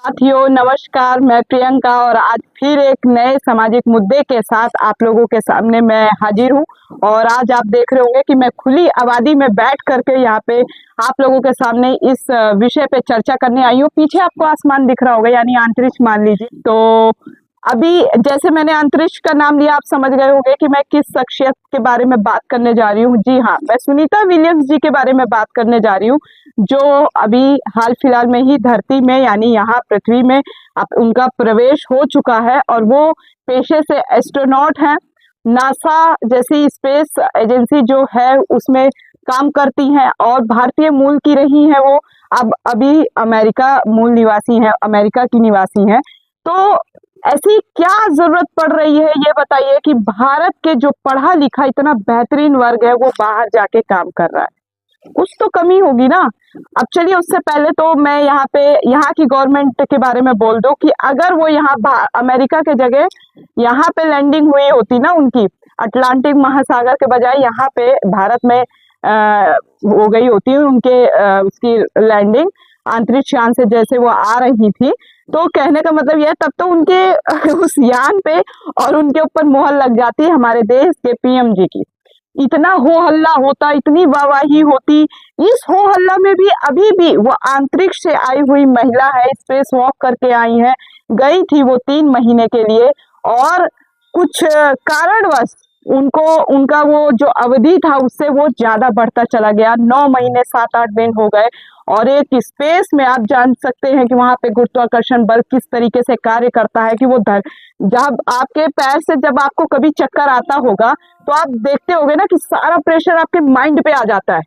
साथियों नमस्कार, मैं प्रियंका और आज फिर एक नए सामाजिक मुद्दे के साथ आप लोगों के सामने मैं हाजिर हूं। और आज आप देख रहे होंगे कि मैं खुली आबादी में बैठ करके यहाँ पे आप लोगों के सामने इस विषय पे चर्चा करने आई हूँ। पीछे आपको आसमान दिख रहा होगा, यानी अंतरिक्ष मान लीजिए। तो अभी जैसे मैंने अंतरिक्ष का नाम लिया, आप समझ गए होंगे कि मैं किस शख्सियत के बारे में बात करने जा रही हूँ। जी हाँ, मैं सुनीता विलियम्स जी के बारे में बात करने जा रही हूँ, जो अभी हाल फिलहाल में ही धरती में यानी यहाँ पृथ्वी में अब उनका प्रवेश हो चुका है और वो पेशे से एस्ट्रोनॉट हैं। नासा जैसी स्पेस एजेंसी जो है उसमें काम करती हैं और भारतीय मूल की रही हैं वो। अब अभी अमेरिका मूल निवासी हैं, अमेरिका की निवासी हैं। तो ऐसी क्या जरूरत पड़ रही है ये बताइए कि भारत के जो पढ़ा लिखा इतना बेहतरीन वर्ग है वो बाहर जाके काम कर रहा है। कुछ तो कमी होगी ना। अब चलिए, उससे पहले तो मैं यहाँ की गवर्नमेंट के बारे में बोल दूं कि अगर वो अमेरिका के जगह यहाँ पे लैंडिंग हुई होती ना उनकी, अटलांटिक महासागर के बजाय यहाँ पे भारत में हो गई होती उनके उसकी लैंडिंग अंतरिक्ष यान से जैसे वो आ रही थी, तो कहने का मतलब यह तब तो उनके उस यान पे और उनके ऊपर मोहर लग जाती हमारे देश के पीएम जी की। इतना हो हल्ला होता, इतनी वाहवाही होती। इस हो हल्ला में भी अभी भी वो अंतरिक्ष से आई हुई महिला है, स्पेस वॉक करके आई है। गई थी वो 3 महीने के लिए और कुछ कारणवश उनको उनका वो जो अवधि था उससे वो ज्यादा बढ़ता चला गया। 9 महीने 7-8 दिन हो गए और एक स्पेस में आप जान सकते हैं कि वहां पे गुरुत्वाकर्षण बल किस तरीके से कार्य करता है कि वो जब आपके पैर से जब आपको कभी चक्कर आता होगा तो आप देखते होगे ना कि सारा प्रेशर आपके माइंड पे आ जाता है।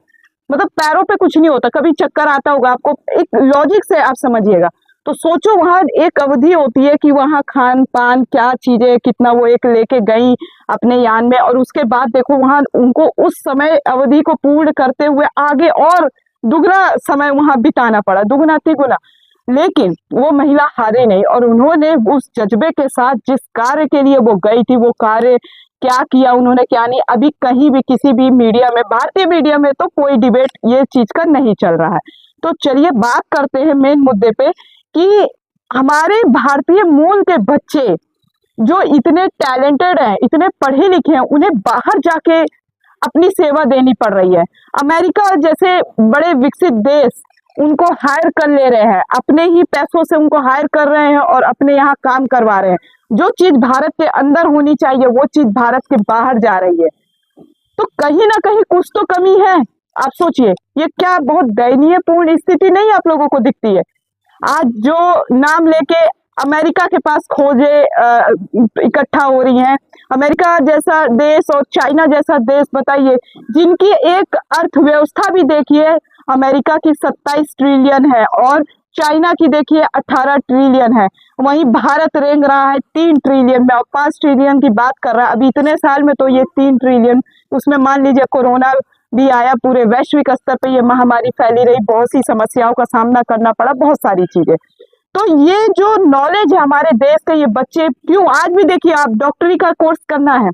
मतलब पैरों पे कुछ नहीं होता, कभी चक्कर आता होगा आपको, एक लॉजिक से आप समझिएगा। तो सोचो वहां एक अवधि होती है कि वहां खान पान क्या चीजें कितना वो एक लेके गई अपने यान में, और उसके बाद देखो वहां उनको उस समय अवधि को पूर्ण करते हुए आगे और दुगना समय वहां बिताना पड़ा, दुगना तिगुना। लेकिन वो महिला हारे नहीं और उन्होंने उस जज्बे के साथ जिस कार्य के लिए वो गई थी वो कार्य क्या किया उन्होंने, क्या नहीं। अभी कहीं भी किसी भी मीडिया में, भारतीय मीडिया में तो कोई डिबेट ये चीज का नहीं चल रहा है। तो चलिए बात करते हैं मेन मुद्दे पे कि हमारे भारतीय मूल के बच्चे जो इतने टैलेंटेड हैं, इतने पढ़े लिखे हैं, उन्हें बाहर जाके अपनी सेवा देनी पड़ रही है। अमेरिका जैसे बड़े विकसित देश उनको हायर कर ले रहे हैं, अपने ही पैसों से उनको हायर कर रहे हैं और अपने यहाँ काम करवा रहे हैं। जो चीज भारत के अंदर होनी चाहिए वो चीज भारत के बाहर जा रही है। तो कहीं ना कहीं कुछ तो कमी है। आप सोचिए, ये क्या बहुत दयनीयपूर्ण स्थिति नहीं आप लोगों को दिखती है? आज जो नाम लेके अमेरिका के पास खोजे इकट्ठा हो रही हैं, अमेरिका जैसा देश और चाइना जैसा देश, बताइए, जिनकी एक अर्थव्यवस्था भी देखिए, अमेरिका की 27 ट्रिलियन है और चाइना की देखिए 18 ट्रिलियन है। वहीं भारत रेंग रहा है 3 ट्रिलियन में और 5 ट्रिलियन की बात कर रहा है। अभी इतने साल में तो ये 3 ट्रिलियन, उसमें मान लीजिए कोरोना भी आया, पूरे वैश्विक स्तर पे ये महामारी फैली रही, बहुत सी समस्याओं का सामना करना पड़ा, बहुत सारी चीजें। तो ये जो नॉलेज है हमारे देश के, ये बच्चे क्यों आज भी देखिए, आप डॉक्टरी का कोर्स करना है,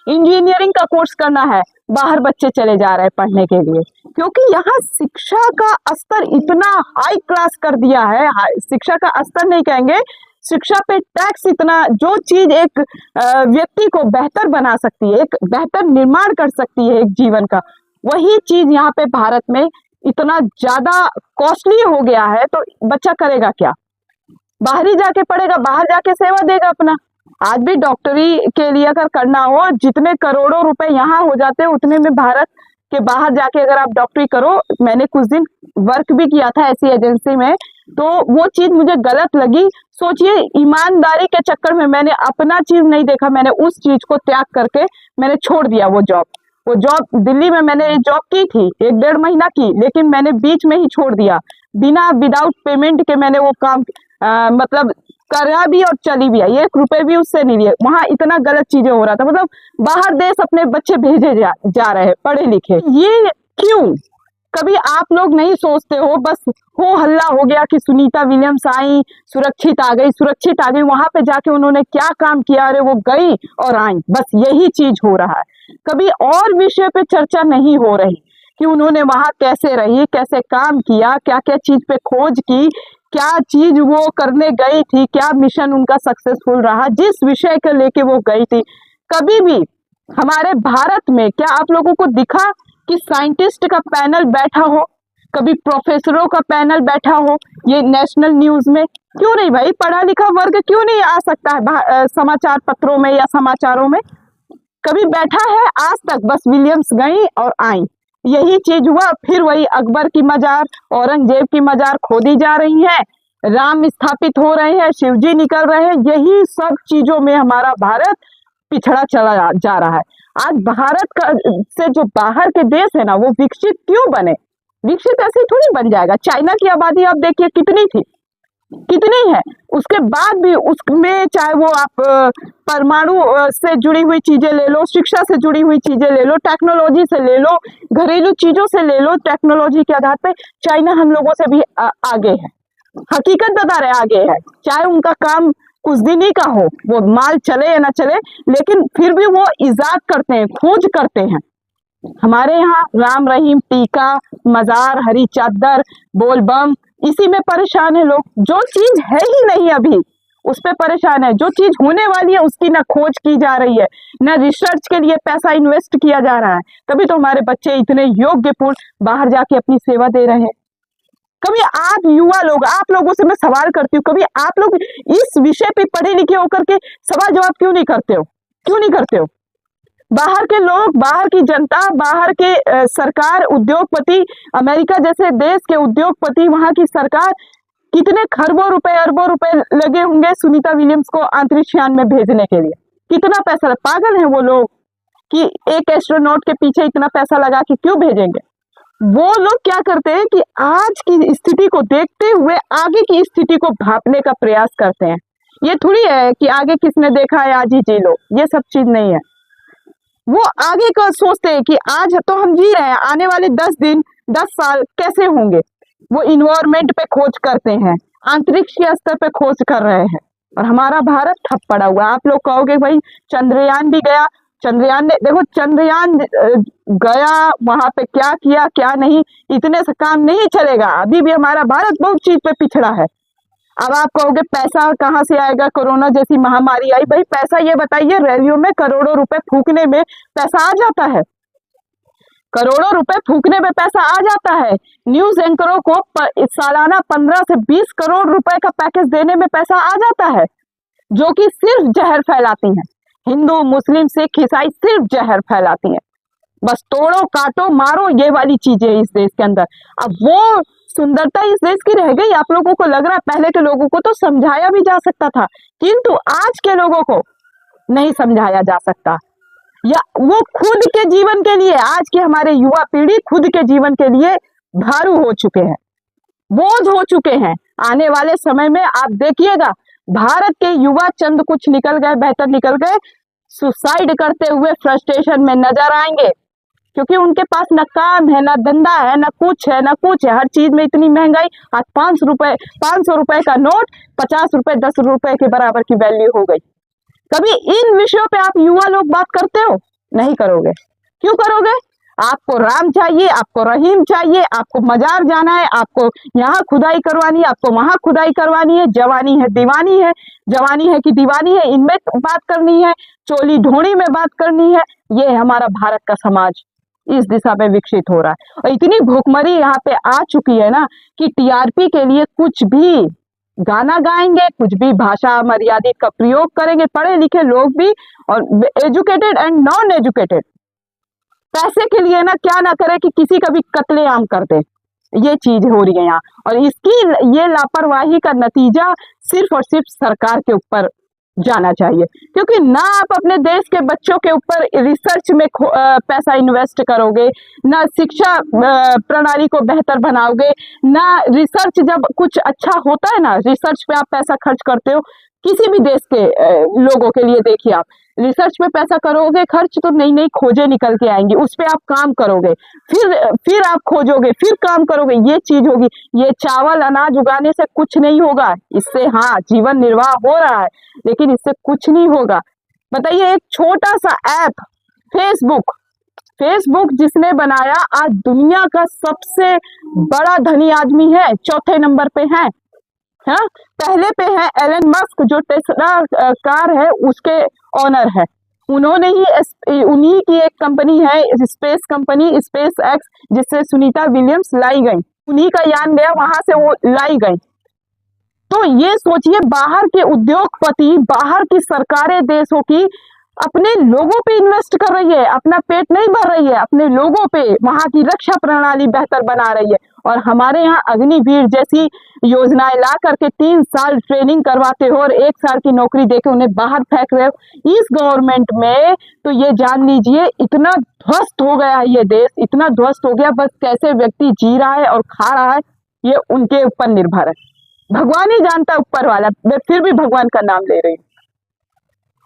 इंजीनियरिंग का कोर्स करना है, बाहर बच्चे चले जा रहे हैं पढ़ने के लिए, क्योंकि यहाँ शिक्षा का स्तर इतना हाई क्लास कर दिया है। शिक्षा का स्तर नहीं कहेंगे, शिक्षा पे टैक्स इतना, जो चीज एक व्यक्ति को बेहतर बना सकती है, एक बेहतर निर्माण कर सकती है एक जीवन का, वही चीज यहाँ पे भारत में इतना ज्यादा कॉस्टली हो गया है। तो बच्चा करेगा क्या? बाहर ही जाके पढ़ेगा, बाहर जाके सेवा देगा अपना। आज भी डॉक्टरी के लिए अगर करना हो, जितने करोड़ों रुपए यहाँ हो जाते हैं उतने में भारत के बाहर जाके अगर आप डॉक्टरी करो, मैंने कुछ दिन वर्क भी किया था ऐसी एजेंसी में, तो वो चीज मुझे गलत लगी। सोचिए, ईमानदारी के चक्कर में मैंने अपना चीज नहीं देखा, मैंने उस चीज को त्याग करके मैंने छोड़ दिया वो जॉब। वो जॉब दिल्ली में मैंने जॉब की थी 1-1.5 महीना की, लेकिन मैंने बीच में ही छोड़ दिया, बिना विदाउट पेमेंट के मैंने वो काम मतलब करा भी और चली भी आई, 1 रुपए भी उससे नहीं लिए। वहां इतना गलत चीजें हो रहा था, मतलब बाहर देश अपने बच्चे भेजे जा रहे हैं पढ़े लिखे। ये क्यों? कभी आप लोग नहीं सोचते हो? बस हो हल्ला हो गया कि सुनीता विलियम्स आई, सुरक्षित आ गई, सुरक्षित आ गई, वहां पे जाके उन्होंने क्या काम किया? अरे वो गई और आई, बस यही चीज हो रहा है। कभी और विषय पे चर्चा नहीं हो रही कि उन्होंने वहां कैसे रही, कैसे काम किया, क्या क्या चीज पे खोज की, क्या चीज वो करने गई थी, क्या मिशन उनका सक्सेसफुल रहा, जिस विषय को लेके वो गई थी। कभी भी हमारे भारत में क्या आप लोगों को दिखा कि साइंटिस्ट का पैनल बैठा हो, कभी प्रोफेसरों का पैनल बैठा हो ये नेशनल न्यूज में? क्यों नहीं भाई? पढ़ा लिखा वर्ग क्यों नहीं आ सकता है समाचार पत्रों में या समाचारों में? कभी बैठा है आज तक? बस विलियम्स गई और आई, यही चीज हुआ। फिर वही अकबर की मजार, औरंगजेब की मजार खोदी जा रही है, राम स्थापित हो रहे हैं, शिवजी निकल रहे हैं, यही सब चीजों में हमारा भारत पिछड़ा चला जा रहा है। आज भारत का से जो बाहर के देश है ना, वो विकसित क्यों बने? विकसित ऐसे थोड़ी बन जाएगा। चाइना की आबादी आप देखिए कितनी थी, कितनी है, उसके बाद भी उसमें चाहे वो आप परमाणु से जुड़ी हुई चीजें ले लो, शिक्षा से जुड़ी हुई चीजें ले लो, टेक्नोलॉजी से ले लो, घरेलू चीजों से ले लो, टेक्नोलॉजी के आधार पे चाइना हम लोगों से भी आगे है। हकीकत बता रहे आगे है। चाहे उनका काम कुछ दिन ही का हो, वो माल चले या ना चले, लेकिन फिर भी वो इजाद करते हैं, खोज करते हैं। हमारे यहाँ राम रहीम, टीका, मजार, हरी चादर, बोलबम, इसी में परेशान है लोग। जो चीज है ही नहीं अभी उस पे परेशान है, जो चीज होने वाली है उसकी ना खोज की जा रही है, ना रिसर्च के लिए पैसा इन्वेस्ट किया जा रहा है। तभी तो हमारे बच्चे इतने योग्यपूर्ण बाहर जाके अपनी सेवा दे रहे हैं। कभी आप युवा लोग, आप लोगों से मैं सवाल करती हूँ, कभी आप लोग इस विषय पे पढ़े लिखे होकर के सवाल जवाब क्यों नहीं करते हो? क्यों नहीं करते हो? बाहर के लोग, बाहर की जनता, बाहर के सरकार, उद्योगपति, अमेरिका जैसे देश के उद्योगपति, वहां की सरकार, कितने खरबों रुपए, अरबों रुपए लगे होंगे सुनीता विलियम्स को अंतरिक्ष यान में भेजने के लिए। कितना पैसा? पागल है वो लोग कि एक एस्ट्रोनॉट के पीछे इतना पैसा लगा के क्यों भेजेंगे? वो लोग क्या करते हैं कि आज की स्थिति को देखते हुए आगे की स्थिति को भापने का प्रयास करते हैं। ये थोड़ी है कि आगे किसने देखा है आज ही जी लो, ये सब चीज नहीं है। वो आगे का सोचते हैं कि आज तो हम जी रहे हैं, आने वाले 10 दिन, 10 साल कैसे होंगे। वो इन्वायरमेंट पे खोज करते हैं, अंतरिक्ष के स्तर पे खोज कर रहे हैं, और हमारा भारत ठप पड़ा हुआ है। आप लोग कहोगे भाई चंद्रयान भी गया, चंद्रयान ने, देखो चंद्रयान गया, वहां पे क्या किया क्या नहीं, इतने से काम नहीं चलेगा। अभी भी हमारा भारत बहुत चीज पे पिछड़ा है। अब आप कहोगे पैसा कहाँ से आएगा, कोरोना जैसी महामारी आई, भाई पैसा ये बताइए, रैलियों में करोड़ों रुपए फूकने में पैसा आ जाता है, करोड़ों रुपए फूकने में पैसा आ जाता है। न्यूज एंकरों को सालाना 15 से 20 करोड़ रुपए का पैकेज देने में पैसा आ जाता है, जो कि सिर्फ जहर फैलाती हैं। हिंदू, मुस्लिम, सिख, ईसाई सिर्फ जहर फैलाती हैं, बस तोड़ो, काटो, मारो, ये वाली चीजें इस देश के अंदर। अब वो सुंदरता इस देश की रह गई? आप लोगों को लग रहा है पहले के लोगों को तो समझाया भी जा सकता था, किंतु आज के लोगों को नहीं समझाया जा सकता, या वो खुद के जीवन के लिए, आज के हमारे युवा पीढ़ी खुद के जीवन के लिए भारू हो चुके हैं, बोझ हो चुके हैं। आने वाले समय में आप देखिएगा भारत के युवा चंद कुछ निकल गए, बेहतर निकल गए, सुसाइड करते हुए फ्रस्ट्रेशन में नजर आएंगे, क्योंकि उनके पास न काम है, न धंधा है, न कुछ है, न कुछ है। हर चीज में इतनी महंगाई। आज 500 रुपए का नोट 50 रुपए 10 रुपए के बराबर की वैल्यू हो गई। कभी इन विषयों पे आप युवा लोग बात करते हो? नहीं करोगे। क्यों करोगे? आपको राम चाहिए, आपको रहीम चाहिए, आपको मजार जाना है, आपको यहाँ खुदाई करवानी है, आपको वहां खुदाई करवानी है, जवानी है दीवानी है, जवानी है कि दीवानी है, इनमें बात करनी है, चोली ढोणी में बात करनी है। ये हमारा भारत का समाज इस दिशा में विकसित हो रहा है, और इतनी भूखमरी यहाँ पे आ चुकी है ना कि टीआरपी के लिए कुछ भी गाना गाएंगे, कुछ भी भाषा मर्यादित का प्रयोग करेंगे, पढ़े लिखे लोग भी और एजुकेटेड एंड नॉन एजुकेटेड, पैसे के लिए ना क्या ना करे कि किसी का भी कत्लेआम कर दे। ये चीज हो रही है यहाँ, और इसकी ये लापरवाही का नतीजा सिर्फ और सिर्फ सरकार के ऊपर जाना चाहिए, क्योंकि ना आप अपने देश के बच्चों के ऊपर रिसर्च में पैसा इन्वेस्ट करोगे, ना शिक्षा प्रणाली को बेहतर बनाओगे, ना रिसर्च, जब कुछ अच्छा होता है ना रिसर्च पे आप पैसा खर्च करते हो, किसी भी देश के लोगों के लिए देखिए, आप रिसर्च पे पैसा करोगे खर्च तो नई नई खोजें निकल के आएंगी, उस पे आप काम करोगे, फिर आप खोजोगे, फिर काम करोगे, ये चीज होगी। ये चावल अनाज उगाने से कुछ नहीं होगा, इससे हाँ जीवन निर्वाह हो रहा है, लेकिन इससे कुछ नहीं होगा। बताइए, एक छोटा सा ऐप फेसबुक जिसने बनाया, आज दुनिया का सबसे बड़ा धनी आदमी है, चौथे नंबर पे है। हाँ, पहले पे है एलन मस्क, जो टेस्ला कार है उसके ओनर है। उन्होंने ही उन्हीं की एक कंपनी है स्पेस कंपनी, स्पेस एक्स, जिससे सुनीता विलियम्स लाई गई, उन्हीं का यान गया, वहां से वो लाई गई। तो ये सोचिए, बाहर के उद्योगपति, बाहर की सरकारें देशों की अपने लोगों पे इन्वेस्ट कर रही है, अपना पेट नहीं भर रही है, अपने लोगों पे वहां की रक्षा प्रणाली बेहतर बना रही है। और हमारे यहाँ अग्निवीर जैसी योजनाएं ला करके 3 साल ट्रेनिंग करवाते हो और 1 साल की नौकरी देके उन्हें बाहर फेंक रहे हो इस गवर्नमेंट में। तो ये जान लीजिए, इतना ध्वस्त हो गया है ये देश, इतना ध्वस्त हो गया, बस कैसे व्यक्ति जी रहा है और खा रहा है ये उनके ऊपर निर्भर है। भगवान ही जानता है, ऊपर वाला। मैं फिर भी भगवान का नाम ले रही हूँ।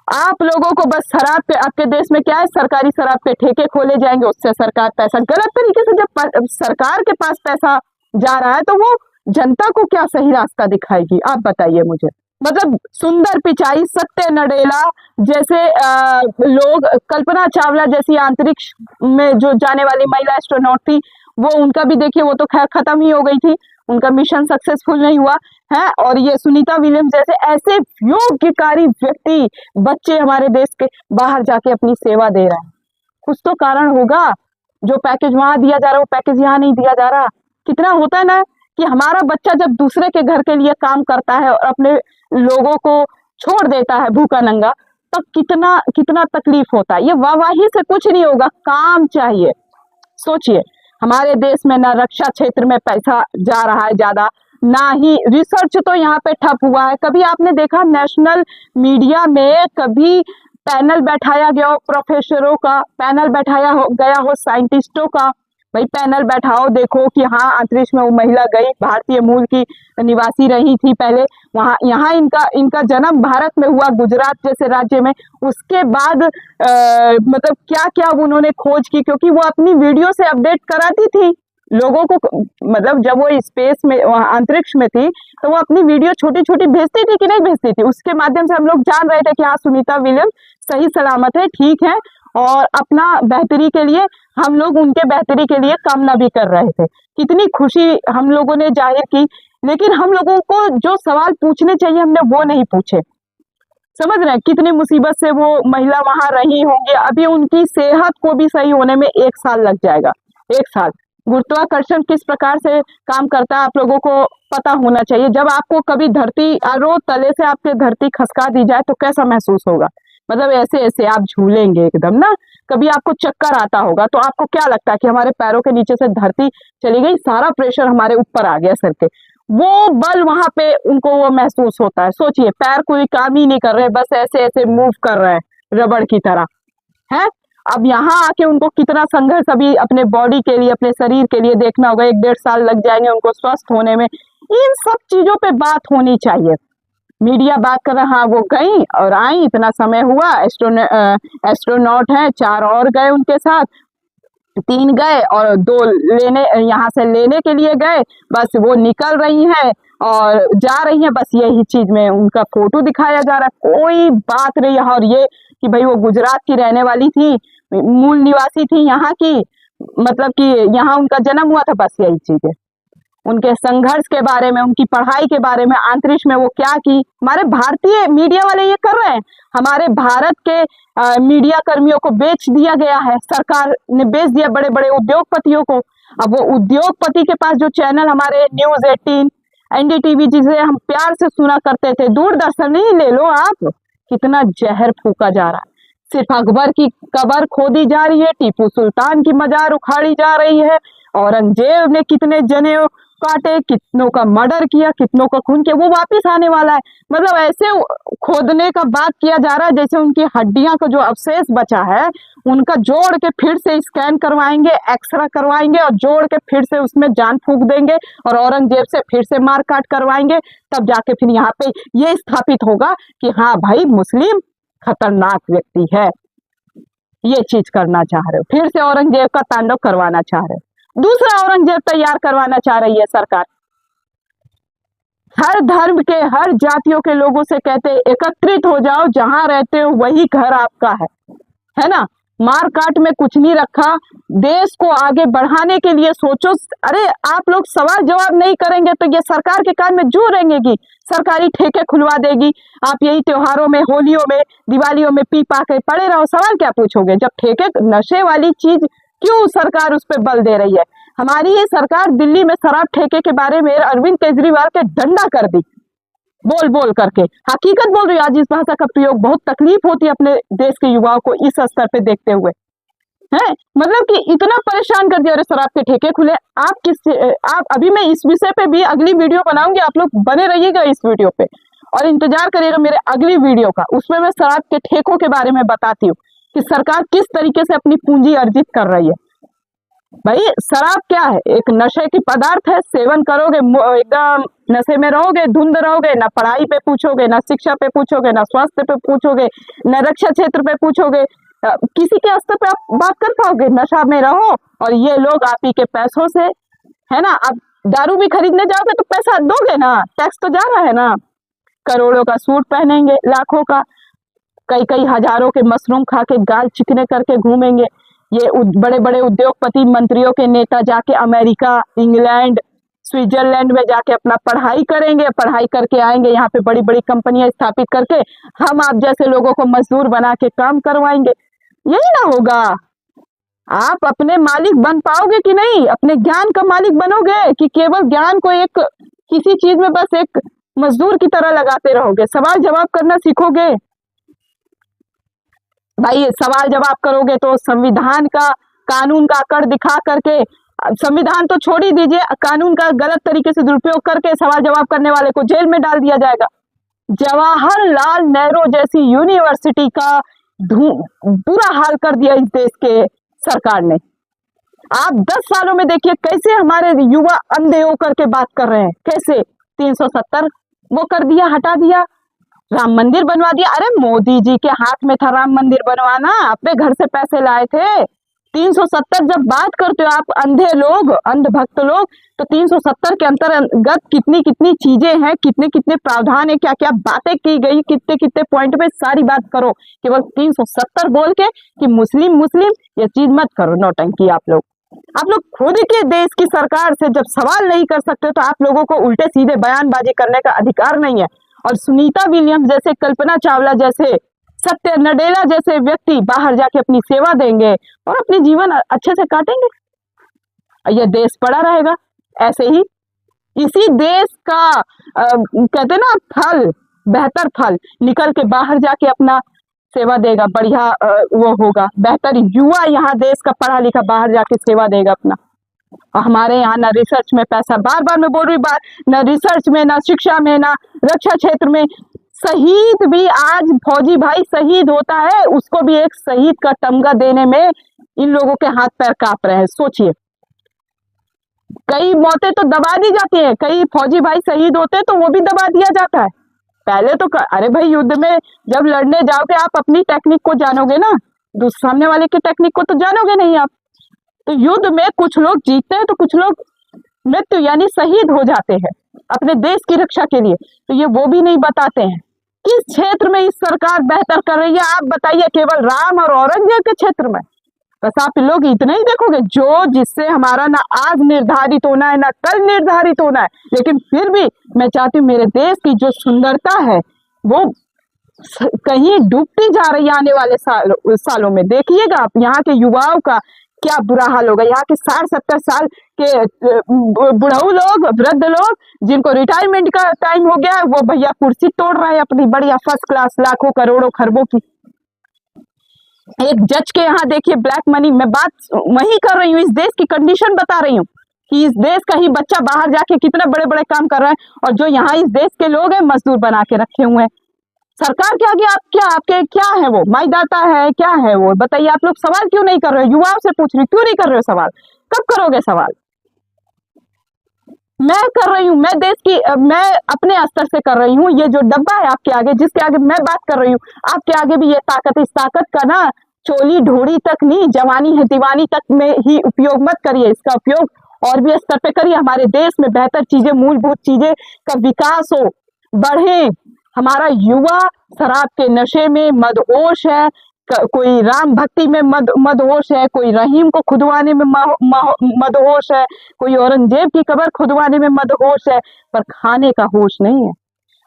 आप लोगों को बस शराब पे, आपके देश में क्या है, सरकारी शराब पे ठेके खोले जाएंगे, उससे सरकार पैसा गलत तरीके से, जब सरकार के पास पैसा जा रहा है तो वो जनता को क्या सही रास्ता दिखाएगी, आप बताइए मुझे। मतलब सुंदर पिचाई, सत्य नडेला जैसे लोग, कल्पना चावला जैसी अंतरिक्ष में जो जाने वाली महिला एस्ट्रोनॉट थी, वो उनका भी देखिए, वो तो खैर खत्म ही हो गई थी, उनका मिशन सक्सेसफुल नहीं हुआ है। और ये सुनीता विलियम्स जैसे ऐसे योग्यकारी व्यक्ति, बच्चे हमारे देश के बाहर जाके अपनी सेवा दे रहे हैं, कुछ तो कारण होगा। जो पैकेज वहां दिया जा रहा है वो पैकेज यहाँ नहीं दिया जा रहा। कितना होता है ना कि हमारा बच्चा जब दूसरे के घर के लिए काम करता है और अपने लोगों को छोड़ देता है भूखा नंगा, तो कितना कितना तकलीफ होता है। ये वाहवाही से कुछ नहीं होगा, काम चाहिए। सोचिए, हमारे देश में ना रक्षा क्षेत्र में पैसा जा रहा है ज्यादा, ना ही रिसर्च तो यहाँ पे ठप हुआ है। कभी आपने देखा नेशनल मीडिया में कभी पैनल बैठाया गया हो प्रोफेसरों का, पैनल बैठाया गया हो साइंटिस्टों का? भाई पैनल बैठाओ, देखो कि हाँ अंतरिक्ष में वो महिला गई, भारतीय मूल की निवासी रही थी पहले, वहां यहाँ इनका इनका जन्म भारत में हुआ, गुजरात जैसे राज्य में। उसके बाद मतलब क्या क्या उन्होंने खोज की, क्योंकि वो अपनी वीडियो से अपडेट कराती थी लोगों को। मतलब जब वो स्पेस में, अंतरिक्ष में थी, तो वो अपनी वीडियो छोटी छोटी भेजती थी कि नहीं भेजती थी, उसके माध्यम से हम लोग जान रहे थे कि हाँ सुनीता विलियम्स सही सलामत है, ठीक है, और अपना बेहतरी के लिए, हम लोग उनके बेहतरी के लिए कामना भी कर रहे थे। कितनी खुशी हम लोगों ने जाहिर की, लेकिन हम लोगों को जो सवाल पूछने चाहिए हमने वो नहीं पूछे। समझ रहे हैं कितनी मुसीबत से वो महिला वहां रही होंगी, अभी उनकी सेहत को भी सही होने में 1 साल लग जाएगा। 1 साल। गुरुत्वाकर्षण किस प्रकार से काम करता है आप लोगों को पता होना चाहिए। जब आपको कभी धरती आरो तले से आपके धरती खसका दी जाए तो कैसा महसूस होगा? मतलब ऐसे ऐसे आप झूलेंगे एकदम ना। कभी आपको चक्कर आता होगा तो आपको क्या लगता है कि हमारे पैरों के नीचे से धरती चली गई, सारा प्रेशर हमारे ऊपर आ गया सर के। वो बल वहां पे उनको वो महसूस होता है। सोचिए, पैर कोई काम ही नहीं कर रहे, बस ऐसे ऐसे मूव कर रहे हैं रबड़ की तरह है। अब यहाँ आके उनको कितना संघर्ष अभी अपने बॉडी के लिए, अपने शरीर के लिए देखना होगा। 1-1.5 साल लग जाएंगे उनको स्वस्थ होने में। इन सब चीजों पे बात होनी चाहिए। मीडिया बात कर रहा, हाँ वो गई और आई, इतना समय हुआ, एस्ट्रोनॉट है, 4 और गए उनके साथ, 3 गए और 2 लेने, यहाँ से लेने के लिए गए, बस वो निकल रही हैं और जा रही हैं, बस यही चीज में उनका फोटो दिखाया जा रहा है, कोई बात नहीं है। और ये कि भाई वो गुजरात की रहने वाली थी, मूल निवासी थी यहाँ की, मतलब कि यहाँ उनका जन्म हुआ था, बस यही चीज है। उनके संघर्ष के बारे में, उनकी पढ़ाई के बारे में, अंतरिक्ष में वो क्या की, हमारे भारतीय मीडिया वाले ये कर रहे हैं। हमारे भारत के मीडिया कर्मियों को बेच दिया गया है, सरकार ने बेच दिया बड़े बड़े उद्योगपतियों को। अब वो उद्योगपति के पास जो चैनल, हमारे न्यूज 18, NDTV, जिसे हम प्यार से सुना करते थे, दूरदर्शन ही ले लो आप, कितना जहर फूका जा रहा है। सिर्फ अकबर की कब्र खोदी जा रही है, टीपू सुल्तान की मजार उखाड़ी जा रही है, औरंगजेब ने कितने जने काटे, कितनों का मर्डर किया, कितनों का खून किया, वो वापिस आने वाला है। मतलब ऐसे खोदने का बात किया जा रहा है जैसे उनकी हड्डियां का जो अवशेष बचा है उनका जोड़ के फिर से स्कैन करवाएंगे, एक्सरे करवाएंगे और जोड़ के फिर से उसमें जान फूंक देंगे और औरंगजेब से फिर से मार काट करवाएंगे। तब जाके फिर यहाँ पे ये स्थापित होगा कि हाँ भाई मुस्लिम खतरनाक व्यक्ति है। ये चीज करना चाह रहे हो, फिर से औरंगजेब का तांडव करवाना चाह रहे हो, दूसरा औरंगजेब तैयार करवाना चाह रही है सरकार। हर धर्म के, हर जातियों के लोगों से कहते एकत्रित हो जाओ, जहां रहते हो वही घर आपका है ना। मार काट में कुछ नहीं रखा। देश को आगे बढ़ाने के लिए सोचो। अरे आप लोग सवाल जवाब नहीं करेंगे तो ये सरकार के कान में जू रेंगेगी, सरकारी ठेके खुलवा देगी। आप यही त्योहारों में, होलियों में, दिवालियों में पी पा के पड़े रहो, सवाल क्या पूछोगे? जब ठेके, नशे वाली चीज क्यों सरकार उस पर बल दे रही है? हमारी ये सरकार दिल्ली में शराब ठेके के बारे में अरविंद केजरीवाल के डंडा कर दी, बोल बोल करके। हकीकत बोल रही हूँ, आज इस भाषा का प्रयोग बहुत तकलीफ होती है अपने देश के युवाओं को इस स्तर पे देखते हुए, है मतलब कि इतना परेशान कर दिया। अरे शराब के ठेके खुले, आप अभी मैं इस विषय पे भी अगली वीडियो बनाऊंगी, आप लोग बने रहिएगा इस वीडियो पे और इंतजार करिएगा मेरे अगली वीडियो का। उसमें मैं शराब के ठेकों के बारे में बताती हूँ कि सरकार किस तरीके से अपनी पूंजी अर्जित कर रही है। भाई शराब क्या है? एक नशे की पदार्थ है, सेवन करोगे एकदम नशे में रहोगे, धुंध रहोगे, ना पढ़ाई पे पूछोगे, ना शिक्षा पे पूछोगे, ना स्वास्थ्य पे पूछोगे, ना रक्षा क्षेत्र पे पूछोगे, किसी के स्तर पे आप बात कर पाओगे? नशा में रहो और ये लोग आप ही के पैसों से, है ना, आप दारू भी खरीदने जाओगे तो पैसा दोगे ना, टैक्स तो जा रहा है ना। करोड़ों का सूट पहनेंगे, लाखों का, कई कई हजारों के मशरूम खा के गाल चिकने करके घूमेंगे। ये बड़े बड़े उद्योगपति, मंत्रियों के नेता जाके अमेरिका, इंग्लैंड, स्विट्जरलैंड में जाके अपना पढ़ाई करेंगे, पढ़ाई करके आएंगे, यहाँ पे बड़ी बड़ी कंपनियां स्थापित करके हम आप जैसे लोगों को मजदूर बना के काम करवाएंगे। यही ना होगा? आप अपने मालिक बन पाओगे कि नहीं? अपने ज्ञान का मालिक बनोगे कि केवल ज्ञान को एक किसी चीज में बस एक मजदूर की तरह लगाते रहोगे? सवाल जवाब करना सीखोगे भाई। सवाल जवाब करोगे तो संविधान का, कानून का अकड़ दिखा करके, संविधान तो छोड़ ही दीजिए, कानून का गलत तरीके से दुरुपयोग करके सवाल जवाब करने वाले को जेल में डाल दिया जाएगा। जवाहरलाल नेहरू जैसी यूनिवर्सिटी का बुरा हाल कर दिया इस देश के सरकार ने। आप 10 सालों में देखिए कैसे हमारे युवा अंधे होकर के बात कर रहे हैं। कैसे 370 वो कर दिया, हटा दिया, राम मंदिर बनवा दिया। अरे मोदी जी के हाथ में था राम मंदिर बनवाना, अपने घर से पैसे लाए थे। 370 जब बात करते हो आप अंधे लोग, अंधभक्त लोग, तो 370 के अंतर्गत कितनी कितनी चीजें हैं, कितने कितने प्रावधान है, क्या क्या बातें की गई, कितने कितने पॉइंट पे सारी बात करो। केवल 370 बोल के कि मुस्लिम मुस्लिम, ये चीज मत करो नौटंकी। आप लोग खुद के देश की सरकार से जब सवाल नहीं कर सकते तो आप लोगों को उल्टे सीधे बयानबाजी करने का अधिकार नहीं है। और सुनीता विलियम्स जैसे, कल्पना चावला जैसे, सत्य नडेला जैसे व्यक्ति बाहर जाके अपनी सेवा देंगे और अपनी जीवन अच्छे से काटेंगे, यह देश पड़ा रहेगा ऐसे ही। इसी देश का कहते ना फल, बेहतर फल निकल के बाहर जाके अपना सेवा देगा, बढ़िया वो होगा, बेहतर युवा यहाँ देश का पढ़ा लिखा बाहर जाके सेवा देगा अपना। और हमारे यहाँ ना रिसर्च में पैसा, बार बार मैं बोल रही बात, ना रिसर्च में, ना शिक्षा में, ना रक्षा क्षेत्र में। शहीद भी, आज फौजी भाई शहीद होता है, उसको भी एक शहीद का तमगा देने में इन लोगों के हाथ पैर कांप रहे हैं। सोचिए, कई मौतें तो दबा दी जाती है, कई फौजी भाई शहीद होते हैं तो वो भी दबा दिया जाता है। पहले तो अरे भाई युद्ध में जब लड़ने जाओगे आप अपनी टेक्निक को जानोगे ना, सामने वाले की टेक्निक को तो जानोगे नहीं आप। तो युद्ध में कुछ लोग जीतते हैं तो कुछ लोग मृत्यु यानी शहीद हो जाते हैं अपने देश की रक्षा के लिए, तो ये वो भी नहीं बताते हैं। किस क्षेत्र में इस सरकार बेहतर कर रही है आप बताइए? केवल राम और औरंगजेब के क्षेत्र में? बस आप लोग इतना ही देखोगे, जो जिससे हमारा ना आज निर्धारित होना है ना कल निर्धारित होना है। लेकिन फिर भी मैं चाहती हूँ मेरे देश की जो सुंदरता है वो कहीं डूबती जा रही है आने वाले सालों में। देखिएगा आप यहाँ के युवाओं का क्या बुरा हाल होगा। यहाँ के 60-70 साल के बुढ़ऊ लोग, वृद्ध लोग, जिनको रिटायरमेंट का टाइम हो गया है, वो भैया कुर्सी तोड़ रहे हैं अपनी बढ़िया फर्स्ट क्लास, लाखों करोड़ों खरबों की। एक जज के यहाँ देखिए ब्लैक मनी, मैं बात वही कर रही हूँ, इस देश की कंडीशन बता रही हूँ कि इस देश का ही बच्चा बाहर जाके कितने बड़े बड़े काम कर रहा है, और जो यहाँ इस देश के लोग हैं मजदूर बना के रखे हुए हैं। सरकार के आगे आप क्या, आपके क्या है वो, माईदाता है, क्या है वो? बताइए। आप लोग सवाल क्यों नहीं कर रहे हो? युवाओं से पूछ रही, क्यों नहीं कर रहे हो सवाल? कब करोगे सवाल? मैं कर रही हूँ, मैं देश की, मैं अपने स्तर से कर रही हूँ। ये जो डब्बा है आपके आगे, जिसके आगे मैं बात कर रही हूँ, आपके आगे भी ये ताकत, इस ताकत का ना चोली ढोड़ी तक नहीं, जवानी है दीवानी तक में ही उपयोग मत करिए। इसका उपयोग और भी स्तर पे करिए। हमारे देश में बेहतर चीजें, मूलभूत चीजें का विकास हो, बढ़े। हमारा युवा शराब के नशे में मदहोश है, कोई राम भक्ति में मदहोश है, कोई रहीम को खुदवाने में मदहोश है, कोई औरंगजेब की कब्र खुदवाने में मदहोश है, पर खाने का होश नहीं है।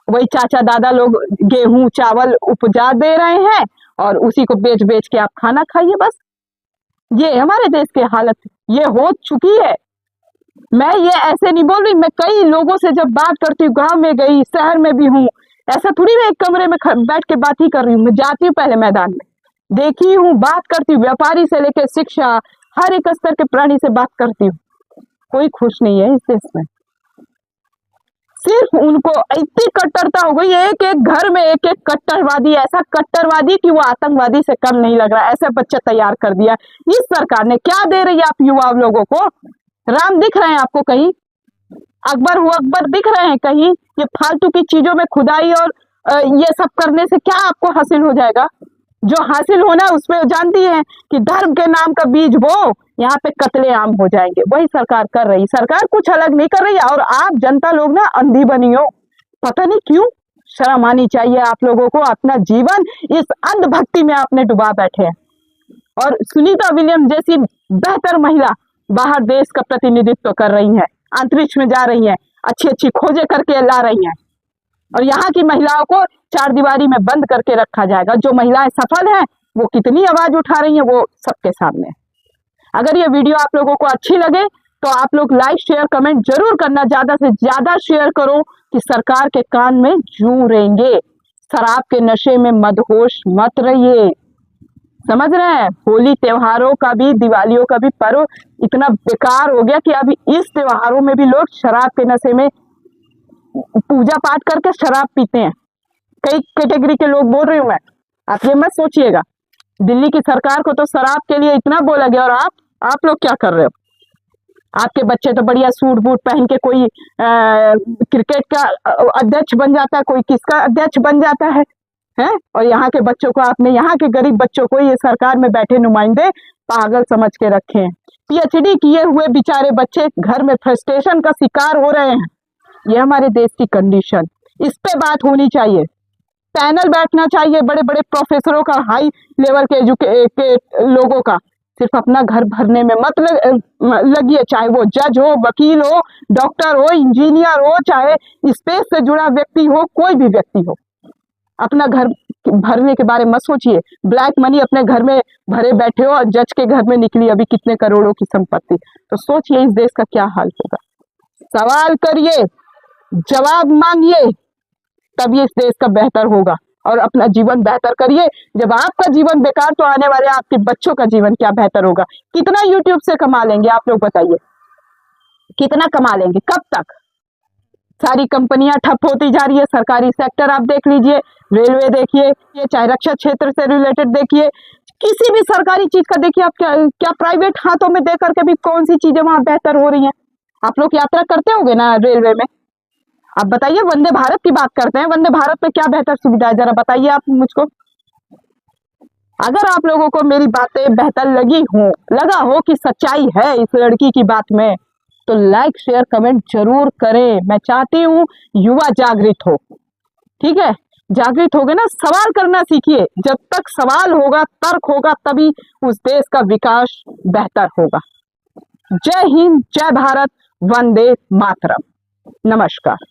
वही चाचा दादा लोग गेहूं चावल उपजा दे रहे हैं और उसी को बेच बेच के आप खाना खाइए बस। ये हमारे देश की हालत ये हो चुकी है। मैं ये ऐसे नहीं बोल रही, मैं कई लोगों से जब बात करती हूँ, गांव में गई, शहर में भी हूँ, ऐसा थोड़ी मैं एक कमरे में बैठ के बात ही कर रही हूँ। मैं जाती हूँ पहले मैदान में, देखी हूँ, बात करती हूँ, व्यापारी से लेकर शिक्षा हर एक स्तर के प्राणी से बात करती हूँ। कोई खुश नहीं है इस देश में। सिर्फ उनको इतनी कट्टरता हो गई, एक एक घर में एक एक कट्टरवादी, ऐसा कट्टरवादी कि वो आतंकवादी से कम नहीं लग रहा, ऐसे बच्चे तैयार कर दिया। इस सरकार ने क्या दे रही है आप युवा लोगों को? राम दिख रहे हैं आपको कहीं? अकबर हुआ अकबर दिख रहे हैं कहीं? ये फालतू की चीजों में खुदाई और ये सब करने से क्या आपको हासिल हो जाएगा? जो हासिल होना है उसमें जानती है कि धर्म के नाम का बीज बो, यहाँ पे कत्ले आम हो जाएंगे। वही सरकार कर रही, सरकार कुछ अलग नहीं कर रही। और आप जनता लोग ना अंधी बनी हो, पता नहीं क्यों। शर्म आनी चाहिए आप लोगों को। अपना जीवन इस अंधभक्ति में आपने डुबा बैठे हैं। और सुनीता विलियम जैसी बेहतर महिला बाहर देश का प्रतिनिधित्व कर रही है, अंतरिक्ष में जा रही है, अच्छी अच्छी खोजें करके ला रही हैं, और यहाँ की महिलाओं को चार दीवारी में बंद करके रखा जाएगा। जो महिलाएं सफल हैं वो कितनी आवाज उठा रही हैं वो सबके सामने। अगर ये वीडियो आप लोगों को अच्छी लगे तो आप लोग लाइक शेयर कमेंट जरूर करना, ज्यादा से ज्यादा शेयर करो कि सरकार के कान में जूं रेंगे। शराब के नशे में मदहोश मत रहिए, समझ रहे हैं? होली त्योहारों का भी, दिवालियों का भी पर्व इतना बेकार हो गया कि अभी इस त्योहारों में भी लोग शराब के नशे में पूजा पाठ करके शराब पीते हैं। कई कैटेगरी के लोग बोल रही हूँ मैं, आप ये मत सोचिएगा। दिल्ली की सरकार को तो शराब के लिए इतना बोला गया, और आप लोग क्या कर रहे हो? आपके बच्चे तो बढ़िया सूट बूट पहन के कोई क्रिकेट का अध्यक्ष बन जाता है, कोई किसका अध्यक्ष बन जाता है, हैं? और यहाँ के बच्चों को आपने, यहाँ के गरीब बच्चों को ये सरकार में बैठे नुमाइंदे पागल समझ के रखे हैं। पीएचडी किए हुए बेचारे बच्चे घर में फ्रस्ट्रेशन का शिकार हो रहे हैं। ये हमारे देश की कंडीशन, इस पे बात होनी चाहिए। पैनल बैठना चाहिए बड़े बड़े प्रोफेसरों का, हाई लेवल के एजुकेटेड लोगों का। सिर्फ अपना घर भरने में मत लगिए, चाहे वो जज हो, वकील हो, डॉक्टर हो, इंजीनियर हो, चाहे स्पेस से जुड़ा व्यक्ति हो, कोई भी व्यक्ति हो। अपना घर भरने के बारे में मत सोचिए। ब्लैक मनी अपने घर में भरे बैठे हो और जज के घर में निकली अभी कितने करोड़ों की संपत्ति। तो सोचिए इस देश का क्या हाल होगा। सवाल करिए, जवाब मांगिए, तब ये इस देश का बेहतर होगा। और अपना जीवन बेहतर करिए। जब आपका जीवन बेकार तो आने वाले आपके बच्चों का जीवन क्या बेहतर होगा? कितना यूट्यूब से कमा लेंगे आप लोग बताइए? कितना कमा लेंगे? कब तक? सारी कंपनियां ठप होती जा रही है। सरकारी सेक्टर आप देख लीजिए, रेलवे देखिए, ये चाहे रक्षा क्षेत्र से रिलेटेड देखिए, किसी भी सरकारी चीज का देखिए आप, क्या प्राइवेट हाथों में दे करके भी कौन सी चीजें वहां बेहतर हो रही हैं? आप लोग यात्रा करते होंगे ना रेलवे में, आप बताइए। वंदे भारत की बात करते हैं, वंदे भारत में क्या बेहतर सुविधा है, जरा बताइए आप मुझको। अगर आप लोगों को मेरी बातें बेहतर लगा हो कि सच्चाई है इस लड़की की बात में, तो लाइक शेयर कमेंट जरूर करें। मैं चाहती हूँ युवा जागृत हो, ठीक है? जागृत हो गए ना, सवाल करना सीखिए। जब तक सवाल होगा, तर्क होगा, तभी उस देश का विकास बेहतर होगा। जय हिंद, जय भारत, वंदे मातरम। नमस्कार।